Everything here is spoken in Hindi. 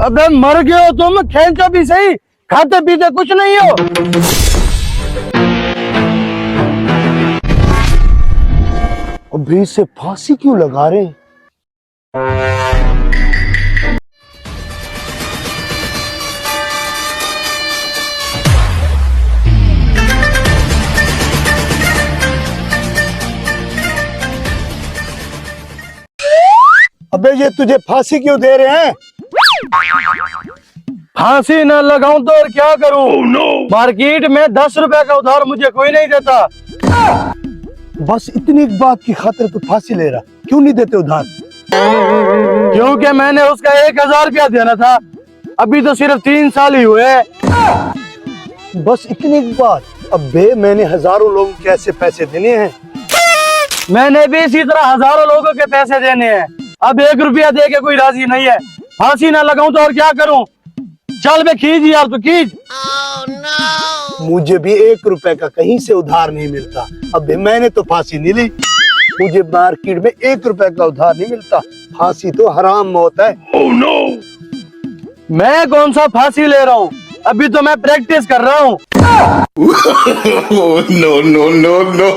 अबे मर गए हो तुम, खेलचो भी सही, खाते पीते कुछ नहीं हो। अबे इसे फांसी क्यों लगा रहे? अबे ये तुझे फांसी क्यों दे रहे हैं? फांसी न लगाऊं तो और क्या करूं? मार्केट में 10 रुपए का उधार मुझे कोई नहीं देता। बस इतनी बात की खातिर तू फांसी ले रहा, क्यों नहीं देते उधार? क्योंकि मैंने उसका 1000 रुपया देना था, अभी तो सिर्फ 3 साल ही हुए। बस इतनी बात? अबे मैंने हजारों लोगों के ऐसे पैसे देने हैं। मैंने भी इसी तरह हजारों लोगों के पैसे देने हैं, अब 1 रुपया दे के कोई राजी नहीं है। फांसी ना लगाऊं तो और क्या करूं? चल बे खींच यार, तू खींच। मुझे भी 1 रुपए का कहीं से उधार नहीं मिलता। अबे मैंने तो फांसी नहीं ली, मुझे मार्केट में 1 रुपए का उधार नहीं मिलता। फांसी तो हराम मौत है। मैं कौन सा फांसी ले रहा हूँ, अभी तो मैं प्रैक्टिस कर रहा हूँ। no, no, no, no.